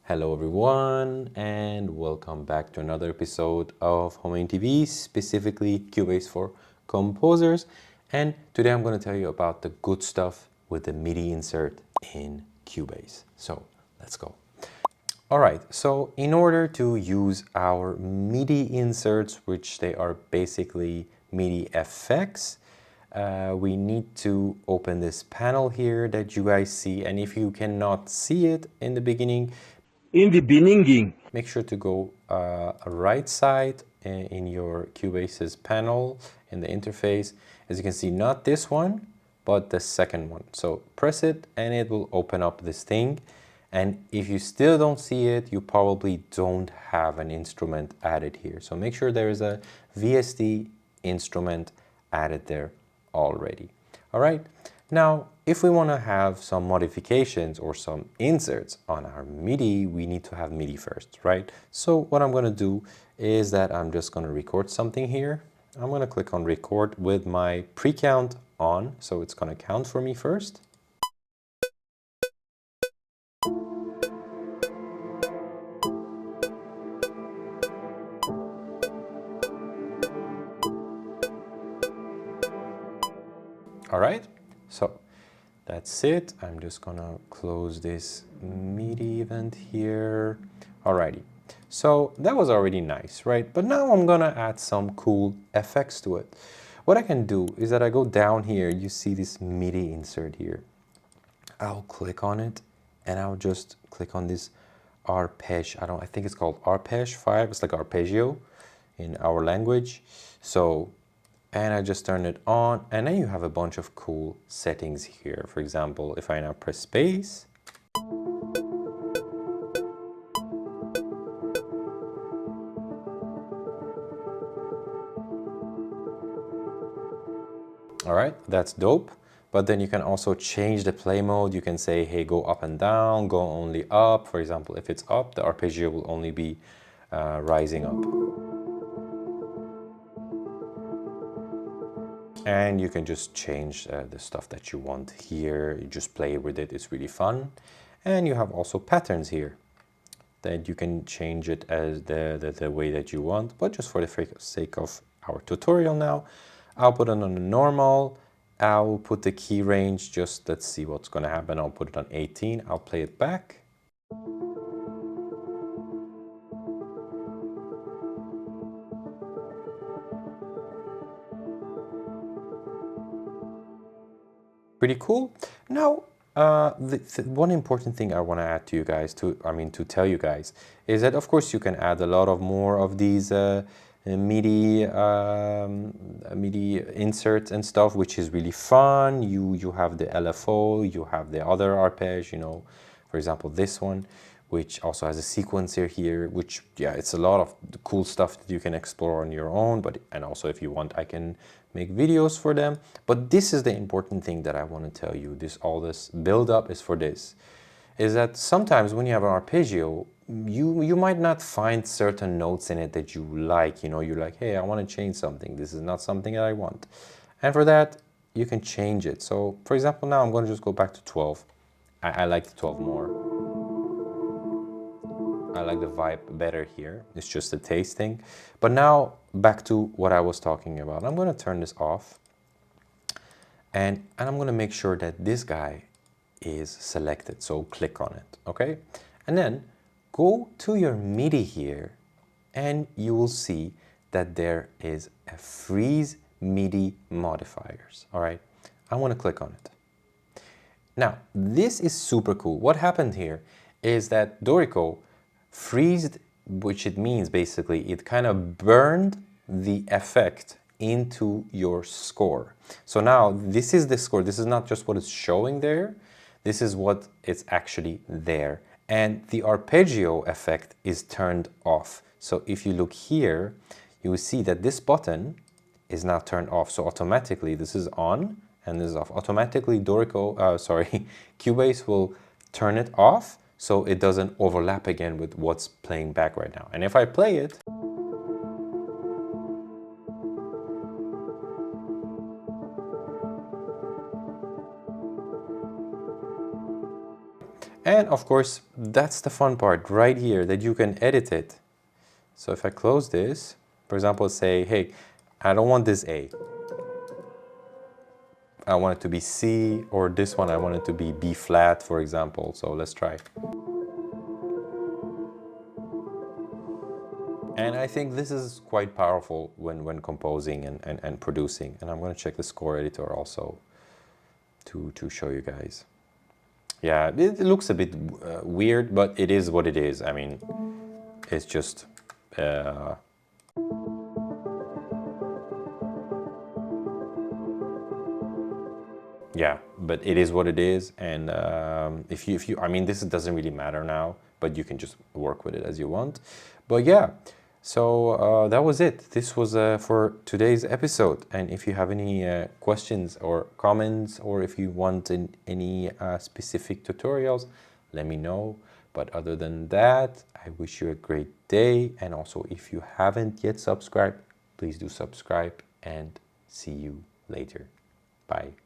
Hello everyone and welcome back to another episode of Home TV, specifically Cubase for composers. And today I'm going to tell you about the good stuff with the MIDI insert in Cubase. So let's go. Alright, so in order to use our MIDI inserts, which they are basically MIDI effects, we need to open this panel here that you guys see, and if you cannot see it in the beginning, make sure to go right side in your Cubase's panel in the interface. As you can see, not this one, but the second one. So press it and it will open up this thing. And if you still don't see it, you probably don't have an instrument added here. So make sure there is a VST instrument added there already. All right. Now, if we want to have some modifications or some inserts on our MIDI, we need to have MIDI first, right? So what I'm going to do is that I'm just going to record something here. I'm going to click on record with my pre-count on. So it's going to count for me first. All right, so that's it. I'm just gonna close this MIDI event here. Alrighty, so that was already nice, right? But now I'm gonna add some cool effects to it. What I can do is that I go down here, you see this MIDI insert here. I'll click on it and I'll just click on this arpeggio. I think it's called arpeggio 5. It's like arpeggio in our language. So, and I just turn it on, and then you have a bunch of cool settings here. For example, if I now press space, all right, that's dope. But then you can also change the play mode. You can say, hey, go up and down, go only up. For example, if it's up, the arpeggio will only be rising up. And you can just change the stuff that you want here. You just play with it. It's really fun. And you have also patterns here that you can change it as the way that you want. But just for the sake of our tutorial now, I'll put it on the normal. I'll put the key range, just let's see what's going to happen. I'll put it on 18. I'll play it back. Pretty cool. Now, the one important thing I want to add to you guys, to tell you guys, is that of course you can add a lot of more of these MIDI inserts and stuff, which is really fun. You have the LFO, you have the other arpeggio, you know, for example this one, which also has a sequencer here, which, yeah, it's a lot of cool stuff that you can explore on your own, and also if you want, I can make videos for them. But this is the important thing that I want to tell you. All this build up is for this, is that sometimes when you have an arpeggio, you might not find certain notes in it that you like, you know, you're like, hey, I want to change something. This is not something that I want. And for that, you can change it. So for example, now I'm going to just go back to 12. I like the 12 more. I like the vibe better here. It's just a taste thing. But now back to what I was talking about. I'm going to turn this off. And I'm going to make sure that this guy is selected. So click on it. Okay. And then go to your MIDI here. And you will see that there is a freeze MIDI modifiers. All right. I want to click on it. Now, this is super cool. What happened here is that Dorico freezed, which it means basically it kind of burned the effect into your score. So now this is the score. This is not just what is showing there. This is what is actually there. And the arpeggio effect is turned off. So if you look here, you will see that this button is now turned off. So automatically this is on and this is off. Automatically Cubase will turn it off, so it doesn't overlap again with what's playing back right now. And if I play it, and then, of course, that's the fun part right here, that you can edit it. So if I close this, for example, say, hey, I don't want this A. I want it to be C, or this one I want it to be B flat, for example. So let's try. And I think this is quite powerful when composing and producing. And I'm going to check the score editor also to show you guys. Yeah, it looks a bit weird, but it is what it is. I mean, it's just... yeah, but it is what it is. And if you, I mean, this doesn't really matter now, but you can just work with it as you want. But yeah, so that was it. This was for today's episode. And if you have any questions or comments, or if you want any specific tutorials, let me know. But other than that, I wish you a great day. And also, if you haven't yet subscribed, please do subscribe, and see you later. Bye.